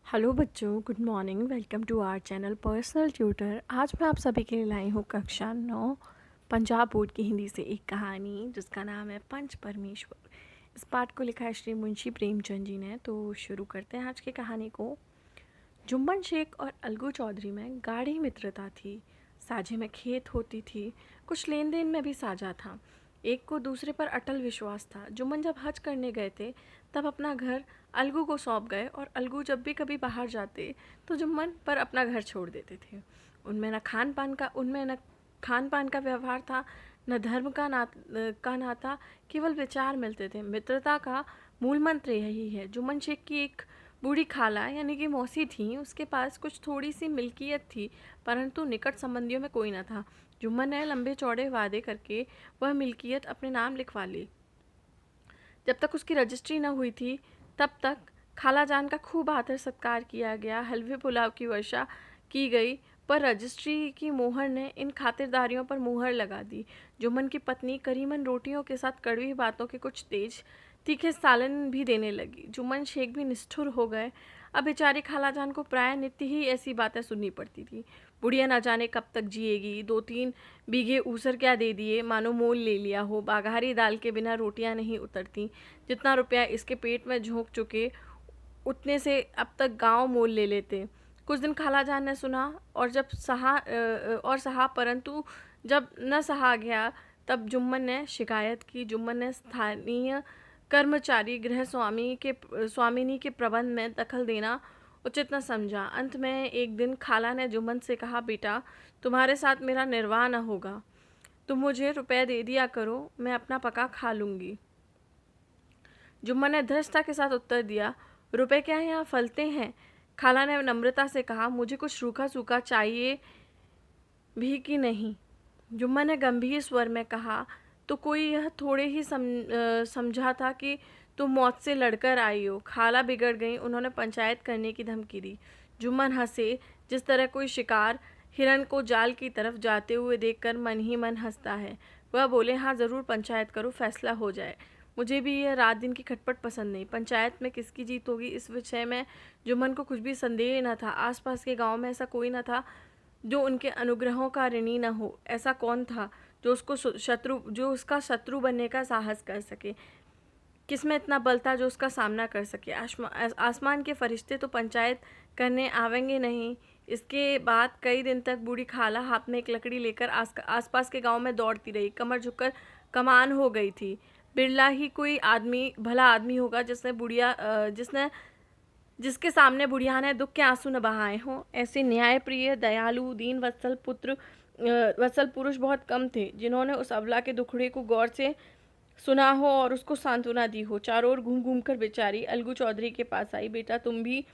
Hello बच्चों, good morning. Welcome to our channel personal tutor. आज मैं आप सभी के लिए लाई हूँ कक्षा 9 पंजाब बोर्ड की हिंदी से एक कहानी जिसका नाम है पंच परमेश्वर। इस पाठ को लिखा है श्री मुंशी प्रेमचंद जी ने। तो शुरू करते हैं आज की कहानी को। जुम्मन शेख और अलगू चौधरी में गाढ़ी मित्रता थी। साझे में खेत होती थी, कुछ लेन देन में भी साझा था। एक को दूसरे पर अटल विश्वास था। जुम्मन जब हज करने गए थे तब अपना घर अलगू को सौंप गए और अलगू जब भी कभी बाहर जाते तो जुम्मन पर अपना घर छोड़ देते थे। उनमें न खान पान का व्यवहार था, न धर्म का नाता, केवल विचार मिलते थे। मित्रता का मूल मंत्र यही है। जुम्मन शेख की एक बूढ़ी खाला यानी कि मौसी थी। उसके पास कुछ थोड़ी सी मिल्कियत थी, परंतु निकट संबंधियों में कोई न था। जुम्मन ने लंबे चौड़े वादे करके वह मिल्कियत अपने नाम लिखवा ली। जब तक उसकी रजिस्ट्री न हुई थी तब तक खाला जान का खूब आदर सत्कार किया गया, हलवे पुलाव की वर्षा की गई, पर रजिस्ट्री की मोहर ने इन खातिरदारियों पर मुहर लगा दी। जुम्मन की पत्नी करीमन रोटियों के साथ कड़वी बातों के कुछ तेज तीखे सालन भी देने लगी। जुम्मन शेख भी निष्ठुर हो गए। अब बेचारी खालाजान को प्राय नित्य ही ऐसी बातें सुननी पड़ती थी। बुढ़िया न जाने कब तक जिएगी, 2-3 बीघे ऊसर क्या दे दिए, मानो मोल ले लिया हो। बाघारी दाल के बिना रोटियां नहीं उतरती। जितना रुपया इसके पेट में झोंक चुके उतने से अब तक गांव मोल ले लेते। कुछ दिन खालाजान ने सुना और सहा, परंतु जब न सहा गया तब जुम्मन ने शिकायत की। जुम्मन ने स्थानीय कर्मचारी गृह स्वामिनी के प्रबंध में दखल देना उचित न समझा। अंत में एक दिन खाला ने जुम्मन से कहा, बेटा, तुम्हारे साथ मेरा निर्वाह न होगा। तुम मुझे रुपए दे दिया करो, मैं अपना पका खा लूँगी। जुम्मन ने धृष्टता के साथ उत्तर दिया, रुपए क्या यहाँ फलते हैं? खाला ने नम्रता से कहा, मुझे कुछ रूखा सूखा चाहिए भी कि नहीं? जुम्मन ने गंभीर स्वर में कहा, तो कोई यह थोड़े ही समझा था कि तुम मौत से लड़कर आई हो। खाला बिगड़ गई। उन्होंने पंचायत करने की धमकी दी। जुम्मन हंसे, जिस तरह कोई शिकार हिरन को जाल की तरफ जाते हुए देखकर मन ही मन हंसता है। वह बोले, हाँ ज़रूर पंचायत करो, फैसला हो जाए। मुझे भी यह रात दिन की खटपट पसंद नहीं। पंचायत में किसकी जीत होगी इस विषय में जुम्मन को कुछ भी संदेह न था। आसपास के गांव में ऐसा कोई न था जो उनके अनुग्रहों का ऋणी न हो। ऐसा कौन था जो उसका शत्रु बनने का साहस कर सके? किसमें इतना बल था जो उसका सामना कर सके? आसमान के फरिश्ते तो पंचायत करने आवेंगे नहीं। इसके बाद कई दिन तक बूढ़ी खाला हाथ में एक लकड़ी लेकर आसपास के गांव में दौड़ती रही। कमर झुककर कमान हो गई थी। बिरला ही कोई भला आदमी होगा जिसके सामने बुढ़िया ने दुख के आंसू न बहाए हों। ऐसे न्यायप्रिय, दयालु, दीन वत्सल पुरुष बहुत कम थे जिन्होंने उस अबला के दुखड़े को गौर से सुना हो और उसको सांत्वना दी हो। चारों ओर घूम घूम कर बेचारी अलगू चौधरी के पास आई। बेटा, तुम भी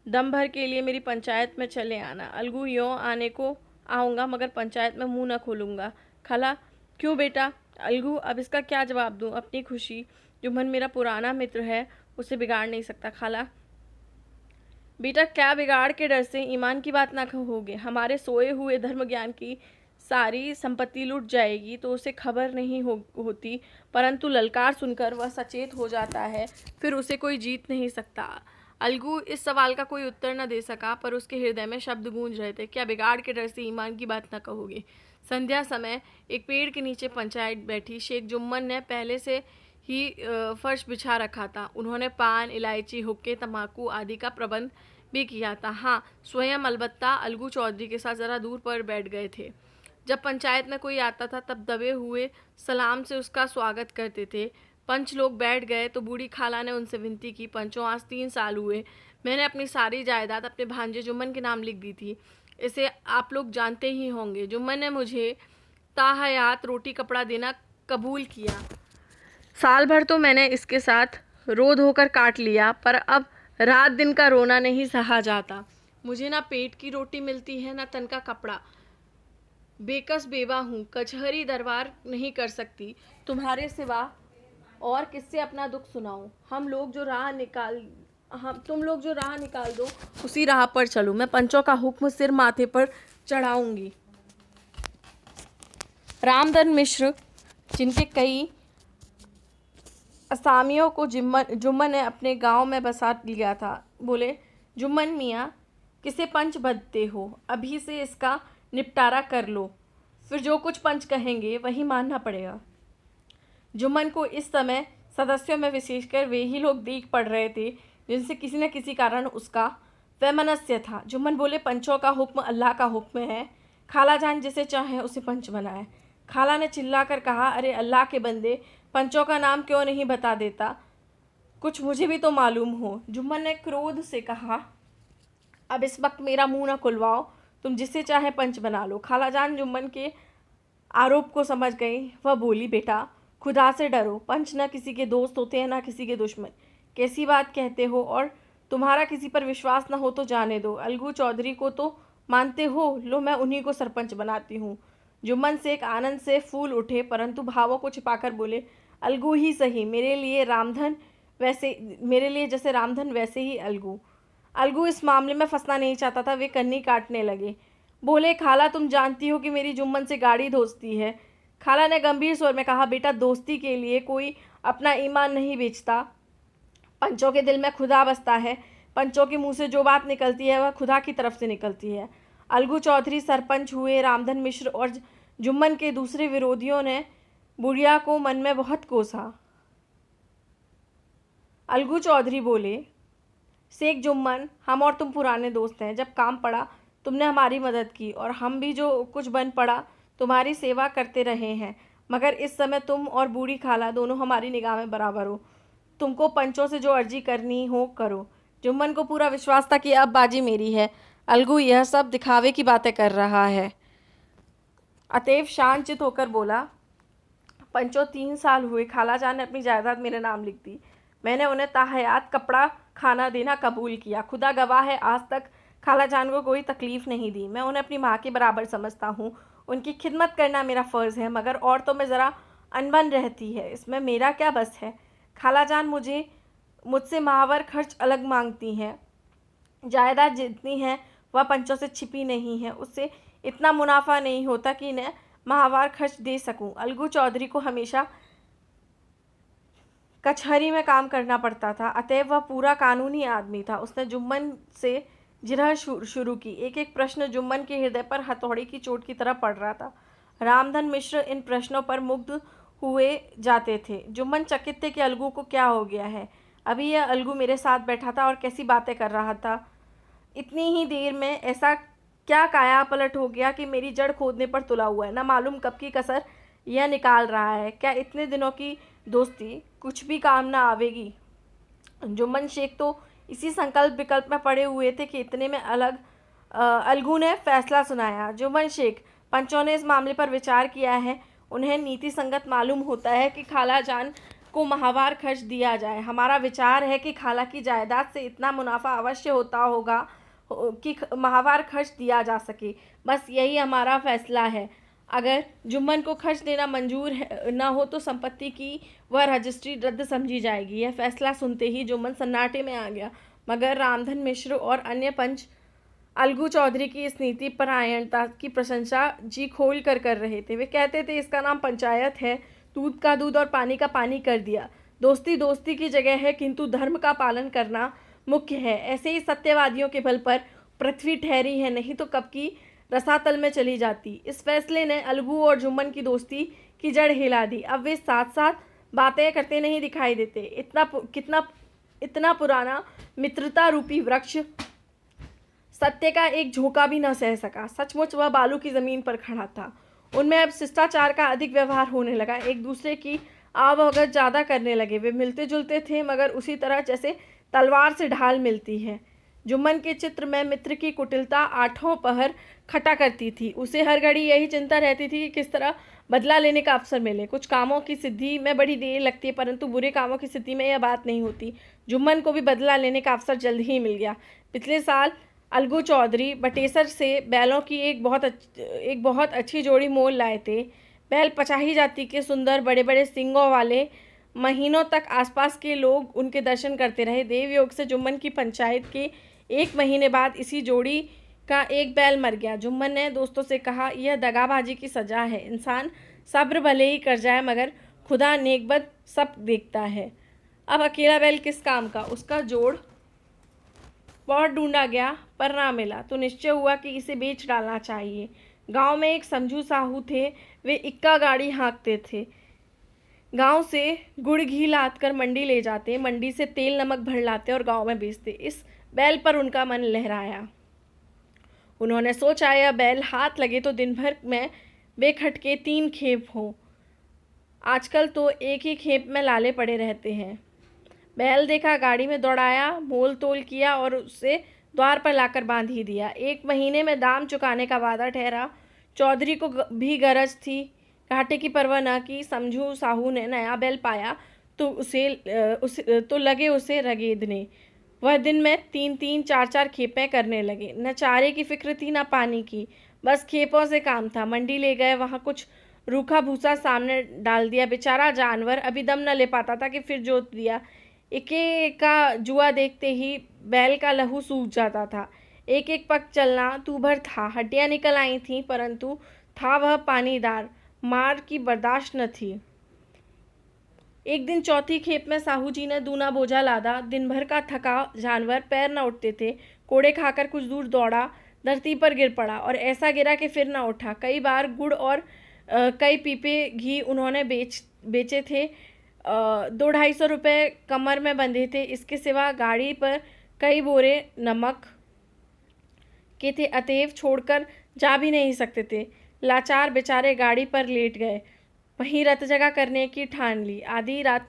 दम भर के लिए मेरी पंचायत में चले आना। अलगू, यों आने को आऊँगा मगर पंचायत में मुंह न खोलूँगा। खाला, क्यों बेटा? अलगू, अब इसका क्या जवाब दूँ? अपनी खुशी। जुम्मन मेरा पुराना मित्र है, उसे बिगाड़ नहीं सकता। खाला, बेटा, क्या बिगाड़ के डर से ईमान की बात ना कहोगे? हमारे सोए हुए धर्म ज्ञान की सारी संपत्ति लुट जाएगी तो उसे खबर नहीं होती, परंतु ललकार सुनकर वह सचेत हो जाता है, फिर उसे कोई जीत नहीं सकता। अलगू इस सवाल का कोई उत्तर न दे सका, पर उसके हृदय में शब्द गूंज रहे थे, क्या बिगाड़ के डर से ईमान की बात न कहोगे? संध्या समय एक पेड़ के नीचे पंचायत बैठी। शेख जुम्मन ने पहले से ही फर्श बिछा रखा था। उन्होंने पान, इलायची, हुक्के, तम्बाकू आदि का प्रबंध भी किया था। हाँ, स्वयं अलबत्ता अलगू चौधरी के साथ ज़रा दूर पर बैठ गए थे। जब पंचायत में कोई आता था तब दबे हुए सलाम से उसका स्वागत करते थे। पंच लोग बैठ गए तो बूढ़ी खाला ने उनसे विनती की, पंचों, आज 3 साल हुए मैंने अपनी सारी जायदाद अपने भांजे जुम्मन के नाम लिख दी थी। इसे आप लोग जानते ही होंगे। जुम्मन ने मुझे ताहयात रोटी कपड़ा देना कबूल किया। साल भर तो मैंने इसके साथ रो धोकर काट लिया, पर अब रात दिन का रोना नहीं सहा जाता। मुझे ना पेट की रोटी मिलती है, ना तन का कपड़ा। बेकस बेवा हूँ, कचहरी दरबार नहीं कर सकती। तुम्हारे सिवा और किससे अपना दुख सुनाऊं? तुम लोग जो राह निकाल दो उसी राह पर चलूं। मैं पंचों का हुक्म सिर माथे पर चढ़ाऊंगी। रामधन मिश्र, जिनके कई असामियों को जुम्मन ने अपने गांव में बसा लिया था, बोले, जुम्मन मियाँ, किसे पंच बदते हो? अभी से इसका निपटारा कर लो, फिर जो कुछ पंच कहेंगे वही मानना पड़ेगा। जुम्मन को इस समय सदस्यों में विशेषकर वे ही लोग देख पड़ रहे थे जिनसे किसी न किसी कारण उसका वैमनस्य था। जुम्मन बोले, पंचों का हुक्म अल्लाह का हुक्म है, खाला जान जिसे चाहे उसे पंच बनाए। खाला ने चिल्लाकर कहा, अरे अल्लाह के बंदे, पंचों का नाम क्यों नहीं बता देता? कुछ मुझे भी तो मालूम हो। जुम्मन ने क्रोध से कहा, अब इस वक्त मेरा मुंह न खुलवाओ, तुम जिसे चाहे पंच बना लो। खाला जान जुम्मन के आरोप को समझ गई। वह बोली, बेटा खुदा से डरो, पंच न किसी के दोस्त होते हैं न किसी के दुश्मन। कैसी बात कहते हो? और तुम्हारा किसी पर विश्वास न हो तो जाने दो। अलगू चौधरी को तो मानते हो, लो मैं उन्हीं को सरपंच बनाती हूँ। जुम्मन शेख आनंद से फूल उठे, परंतु भावों को छिपाकर बोले, अलगू ही सही, मेरे लिए जैसे रामधन वैसे ही अलगू। अलगू इस मामले में फंसना नहीं चाहता था। वे कन्नी काटने लगे। बोले, खाला तुम जानती हो कि मेरी जुम्मन से गाढ़ी दोस्ती है। खाला ने गंभीर स्वर में कहा, बेटा दोस्ती के लिए कोई अपना ईमान नहीं बेचता। पंचों के दिल में खुदा बसता है। पंचों के मुंह से जो बात निकलती है वह खुदा की तरफ से निकलती है। अलगू चौधरी सरपंच हुए। रामधन मिश्र और जुम्मन के दूसरे विरोधियों ने बुढ़िया को मन में बहुत कोसा। अलगू चौधरी बोले, शेख जुम्मन, हम और तुम पुराने दोस्त हैं। जब काम पड़ा तुमने हमारी मदद की और हम भी जो कुछ बन पड़ा तुम्हारी सेवा करते रहे हैं, मगर इस समय तुम और बूढ़ी खाला दोनों हमारी निगाह में बराबर हो। तुमको पंचों से जो अर्जी करनी हो करो। जुम्मन को पूरा विश्वास था कि अब बाजी मेरी है, अलगू यह सब दिखावे की बातें कर रहा है। अतएव शांतचित होकर बोला, पंचों 3 साल हुए, खाला जान ने अपनी जायदाद मेरे नाम लिख दी। मैंने उन्हें ताहयात कपड़ा खाना देना कबूल किया। खुदा गवाह है, आज तक खाला जान को कोई तकलीफ़ नहीं दी। मैं उन्हें अपनी माँ के बराबर समझता हूँ। उनकी खिदमत करना मेरा फ़र्ज़ है, मगर औरतों में ज़रा अनबन रहती है, इसमें मेरा क्या बस है। खाला जान मुझसे माहवार खर्च अलग मांगती हैं। जायदाद जितनी है वह पंचों से छिपी नहीं है। उससे इतना मुनाफा नहीं होता कि इन्हें माहवार खर्च दे सकूं। अलगू चौधरी को हमेशा कचहरी में काम करना पड़ता था, अतएव वह पूरा कानूनी आदमी था। उसने जुम्मन से जिरह शुरू की। एक एक प्रश्न जुम्मन के हृदय पर हथौड़ी की चोट की तरह पड़ रहा था। रामधन मिश्र इन प्रश्नों पर मुग्ध हुए जाते थे। जुम्मन चकित थे कि अलगू को क्या हो गया है। अभी यह अलगू मेरे साथ बैठा था और कैसी बातें कर रहा था। इतनी ही देर में ऐसा क्या काया पलट हो गया कि मेरी जड़ खोदने पर तुला हुआ है। न मालूम कब की कसर यह निकाल रहा है। क्या इतने दिनों की दोस्ती कुछ भी काम न आवेगी? जुम्मन शेख तो इसी संकल्प विकल्प में पड़े हुए थे कि इतने में अलगू ने फैसला सुनाया। जुम्मन शेख, पंचों ने इस मामले पर विचार किया है। उन्हें नीति संगत मालूम होता है कि खाला जान को माहवार खर्च दिया जाए। हमारा विचार है कि खाला की जायदाद से इतना मुनाफा अवश्य होता होगा कि माहवार खर्च दिया जा सके। बस यही हमारा फैसला है। अगर जुम्मन को खर्च देना मंजूर न हो तो संपत्ति की वह रजिस्ट्री रद्द समझी जाएगी। यह फैसला सुनते ही जुम्मन सन्नाटे में आ गया, मगर रामधन मिश्र और अन्य पंच अलगू चौधरी की इस नीति परायणता की प्रशंसा जी खोल कर रहे थे। वे कहते थे, इसका नाम पंचायत है, दूध का दूध और पानी का पानी कर दिया। दोस्ती दोस्ती की जगह है, किंतु धर्म का पालन करना मुख्य है। ऐसे ही सत्यवादियों के बल पर पृथ्वी ठहरी है, नहीं तो कब की रसातल में चली जाती। इस फैसले ने अलगू और जुम्मन की दोस्ती की जड़ हिला दी। अब वे साथ साथ बातें करते नहीं दिखाई देते। इतना पुराना मित्रता रूपी वृक्ष सत्य का एक झोंका भी न सह सका। सचमुच वह बालू की जमीन पर खड़ा था। उनमें अब शिष्टाचार का अधिक व्यवहार होने लगा। एक दूसरे की आवभगत ज़्यादा करने लगे। वे मिलते जुलते थे, मगर उसी तरह जैसे तलवार से ढाल मिलती है। जुम्मन के चित्र में मित्र की कुटिलता आठों पहर खटा करती थी। उसे हर घड़ी यही चिंता रहती थी कि किस तरह बदला लेने का अवसर मिले। कुछ कामों की सिद्धि में बड़ी देर लगती है, परंतु बुरे कामों की सिद्धि में यह बात नहीं होती। जुम्मन को भी बदला लेने का अवसर जल्द ही मिल गया। पिछले साल अलगू चौधरी बटेसर से बैलों की एक बहुत अच्छी जोड़ी मोल लाए थे। बैल पचाही जाति के सुंदर बड़े बड़े सींगों वाले। महीनों तक आसपास के लोग उनके दर्शन करते रहे। देवयोग से जुम्मन की पंचायत के 1 महीने बाद इसी जोड़ी का एक बैल मर गया। जुम्मन ने दोस्तों से कहा, यह दगाबाजी की सजा है। इंसान सब्र भले ही कर जाए, मगर खुदा नेकबद सब देखता है। अब अकेला बैल किस काम का? उसका जोड़ बहुत ढूंढा गया पर ना मिला, तो निश्चय हुआ कि इसे बेच डालना चाहिए। गांव में एक समझू साहू थे, वे इक्का गाड़ी हाँकते थे। गांव से गुड़ घी लाद कर मंडी ले जाते, मंडी से तेल नमक भर लाते और गांव में बेचते। इस बैल पर उनका मन लहराया। उन्होंने सोचा यह बैल हाथ लगे तो दिन भर में बेखटके 3 खेप हों। आजकल तो एक ही खेप में लाले पड़े रहते हैं। बैल देखा, गाड़ी में दौड़ाया, मोल तोल किया और उसे द्वार पर लाकर बांध ही दिया। 1 महीने में दाम चुकाने का वादा ठहरा। चौधरी को भी गरज थी, घाटे की परवाह न की। समझू साहू ने नया बैल पाया तो लगे उसे रगेदने। वह दिन में 3-3, 4-4 खेपें करने लगे। न चारे की फिक्र थी न पानी की, बस खेपों से काम था। मंडी ले गए, वहाँ कुछ रूखा भूसा सामने डाल दिया। बेचारा जानवर अभी दम न ले पाता था कि फिर जोत दिया। एके का जुआ देखते ही बैल का लहू सूख जाता था। एक एक पग चलना दूभर था, हड्डियां निकल आई थीं, परंतु था वह पानीदार, मार की बर्दाश्त न थी। एक दिन चौथी खेप में साहू जी ने दूना बोझा लादा। दिन भर का थका जानवर, पैर न उठते थे। कोड़े खाकर कुछ दूर दौड़ा, धरती पर गिर पड़ा और ऐसा गिरा कि फिर न उठा। कई बार गुड़ और कई पीपे घी उन्होंने बेचे थे। 200-250 रुपये कमर में बंधे थे। इसके सिवा गाड़ी पर कई बोरे नमक के थे, अतएव छोड़कर जा भी नहीं सकते थे। लाचार बेचारे गाड़ी पर लेट गए, वहीं रत जगह करने की ठान ली। आधी रात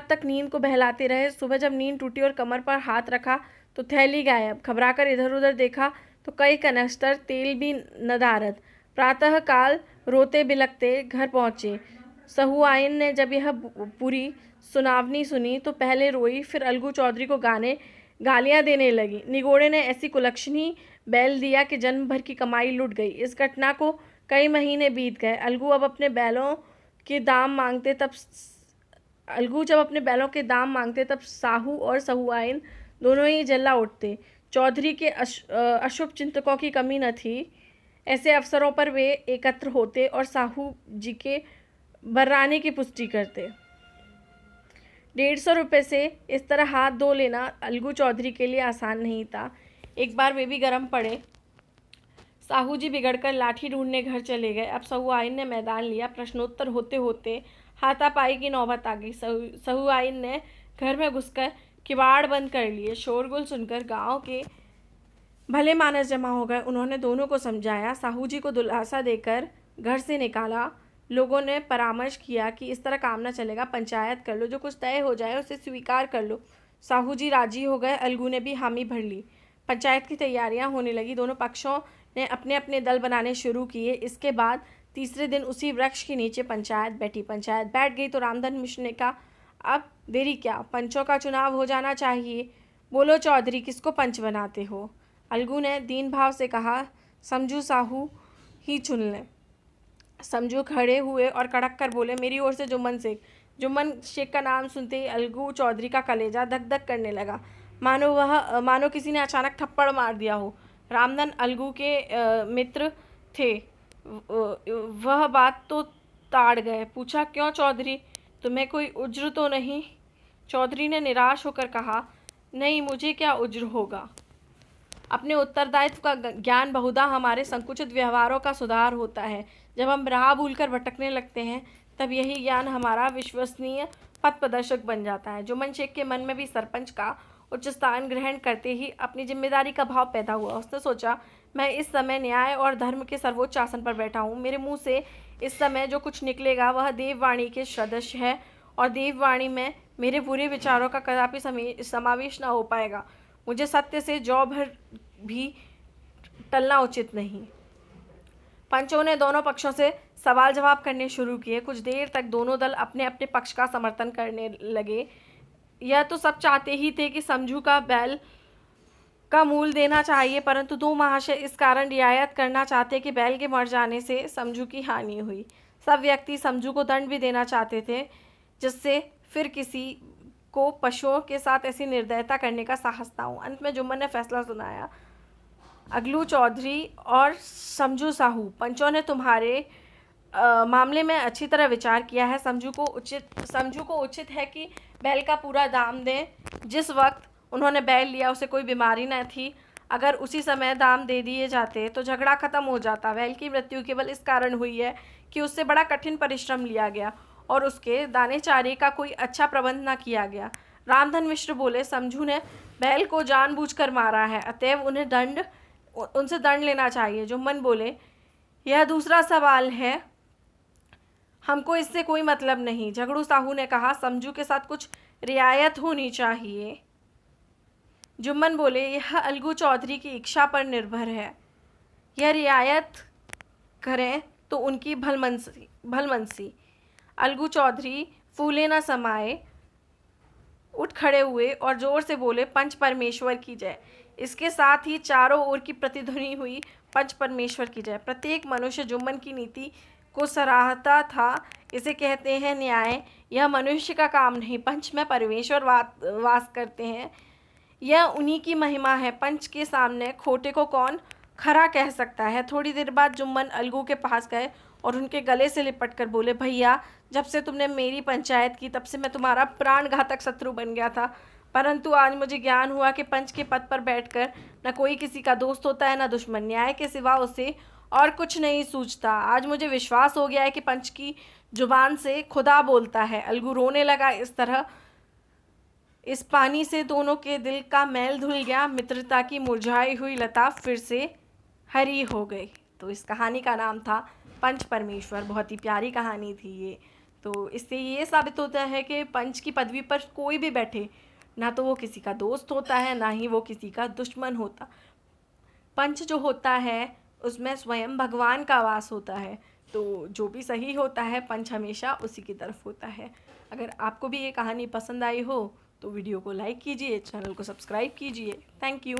तक नींद को बहलाते रहे। सुबह जब नींद टूटी और कमर पर हाथ रखा तो थैली गायब। घबराकर इधर उधर देखा तो कई कनस्तर, तेल भी नदारद। प्रातः काल रोते बिलखते घर पहुँचे। सहुआइन ने जब यह पूरी सुनावनी सुनी तो पहले रोई, फिर अलगू चौधरी को गालियाँ देने लगी। निगोड़े ने ऐसी कुलक्षणी बैल दिया कि जन्म भर की कमाई लुट गई। इस घटना को कई महीने बीत गए। अलगू जब अपने बैलों के दाम मांगते तब साहू और सहुआइन दोनों ही जल्ला उठते। चौधरी के अशुभ चिंतकों की कमी न थी। ऐसे अवसरों पर वे एकत्र होते और साहू जी के बर्राने की पुष्टि करते। 150 रुपये से इस तरह हाथ धो लेना अलगू चौधरी के लिए आसान नहीं था। एक बार वे भी गर्म पड़े। साहू जी बिगड़कर लाठी ढूंढने घर चले गए। अब सहुआइन ने मैदान लिया। प्रश्नोत्तर होते होते हाथापाई की नौबत आ गई। सहुआइन ने घर में घुसकर किवाड़ बंद कर लिए। शोरगुल सुनकर गांव के भले मानस जमा हो गए। उन्होंने दोनों को समझाया, साहू जी को दिलासा देकर घर से निकाला। लोगों ने परामर्श किया कि इस तरह काम न चलेगा, पंचायत कर लो, जो कुछ तय हो जाए उसे स्वीकार कर लो। साहू जी राजी हो गए। अलगू ने भी हामी भर ली। पंचायत की तैयारियां होने लगी। दोनों पक्षों ने अपने अपने दल बनाने शुरू किए। इसके बाद तीसरे दिन उसी वृक्ष के नीचे पंचायत बैठी। पंचायत बैठ गई तो रामधन मिश्र ने कहा, अब देरी क्या, पंचों का चुनाव हो जाना चाहिए। बोलो चौधरी, किसको पंच बनाते हो? अलगू ने दीन भाव से कहा, समझू साहू ही चुन लें। समझू खड़े हुए और कड़क कर बोले, मेरी ओर से जुम्मन शेख। जुम्मन शेख का नाम सुनते ही अलगू चौधरी का कलेजा धक धक करने लगा, मानो किसी ने अचानक थप्पड़ मार दिया हो। रामधन अलगू के मित्र थे, वह बात तो ताड़ गए। पूछा, क्यों चौधरी, तुम्हें कोई उज्र तो नहीं? चौधरी ने निराश होकर कहा, नहीं, मुझे क्या उज्र होगा। अपने उत्तरदायित्व का ज्ञान बहुधा हमारे संकुचित व्यवहारों का सुधार होता है। जब हम राह भूलकर भटकने लगते हैं तब यही ज्ञान हमारा विश्वसनीय पथ प्रदर्शक बन जाता है। जुम्मन शेख के मन में भी सरपंच का उच्च स्थान ग्रहण करते ही अपनी जिम्मेदारी का भाव पैदा हुआ। उसने सोचा, मैं इस समय न्याय और धर्म के सर्वोच्च आसन पर बैठा हूँ। मेरे मुंह से इस समय जो कुछ निकलेगा वह देववाणी के सदृश है और देववाणी में मेरे बुरे विचारों का कदापि समावेश न हो पाएगा। मुझे सत्य से जौ भर भी टलना उचित नहीं। पंचों ने दोनों पक्षों से सवाल जवाब करने शुरू किए। कुछ देर तक दोनों दल अपने अपने पक्ष का समर्थन करने लगे। यह तो सब चाहते ही थे कि समझू का बैल का मूल देना चाहिए, परंतु दो महाशय इस कारण रियायत करना चाहते कि बैल के मर जाने से समझू की हानि हुई। सब व्यक्ति समझू को दंड भी देना चाहते थे, जिससे फिर किसी को पशुओं के साथ ऐसी निर्दयता करने का साहस ना हो। अंत में जुम्मन ने फैसला सुनाया, अगलू चौधरी और समझू साहू, पंचों ने तुम्हारे मामले में अच्छी तरह विचार किया है। समझू को उचित है कि बैल का पूरा दाम दें। जिस वक्त उन्होंने बैल लिया, उसे कोई बीमारी न थी। अगर उसी समय दाम दे दिए जाते तो झगड़ा खत्म हो जाता। बैल की मृत्यु केवल इस कारण हुई है कि उससे बड़ा कठिन परिश्रम लिया गया और उसके दाने चारे का कोई अच्छा प्रबंध न किया गया। रामधन मिश्र बोले, समझू ने बैल को जानबूझकर मारा है, अतएव उनसे दंड लेना चाहिए। जुम्मन बोले, यह दूसरा सवाल है, हमको इससे कोई मतलब नहीं। झगड़ू साहू ने कहा, समझू के साथ कुछ रियायत होनी चाहिए। जुम्मन बोले, यह अलगू चौधरी की इच्छा पर निर्भर है। यह रियायत करें तो उनकी भलमनसी। अलगू चौधरी फूले न समाये उठ खड़े हुए और जोर से बोले, पंच परमेश्वर की जय। इसके साथ ही चारों ओर की प्रतिध्वनि हुई, पंच परमेश्वर की जय। प्रत्येक मनुष्य जुम्मन की नीति को सराहता था। इसे कहते हैं न्याय। यह मनुष्य का काम नहीं, पंच में परमेश्वर वास करते हैं, यह उन्हीं की महिमा है। पंच के सामने खोटे को कौन खरा कह सकता है। थोड़ी देर बाद जुम्मन अलगू के पास गए और उनके गले से लिपट कर बोले, भैया, जब से तुमने मेरी पंचायत की तब से मैं तुम्हारा प्राणघातक शत्रु बन गया था, परंतु आज मुझे ज्ञान हुआ कि पंच के पद पर बैठकर न कोई किसी का दोस्त होता है न दुश्मन। न्याय के सिवा उसे और कुछ नहीं सूझता। आज मुझे विश्वास हो गया है कि पंच की जुबान से खुदा बोलता है। अलगू रोने लगा। इस तरह इस पानी से दोनों के दिल का मैल धुल गया। मित्रता की मुरझाई हुई लता फिर से हरी हो गई। तो इस कहानी का नाम था पंच परमेश्वर। बहुत ही प्यारी कहानी थी ये। तो इससे ये साबित होता है कि पंच की पदवी पर कोई भी बैठे, ना तो वो किसी का दोस्त होता है, ना ही वो किसी का दुश्मन होता। पंच जो होता है उसमें स्वयं भगवान का वास होता है। तो जो भी सही होता है, पंच हमेशा उसी की तरफ होता है। अगर आपको भी ये कहानी पसंद आई हो तो वीडियो को लाइक कीजिए, चैनल को सब्सक्राइब कीजिए। Thank you.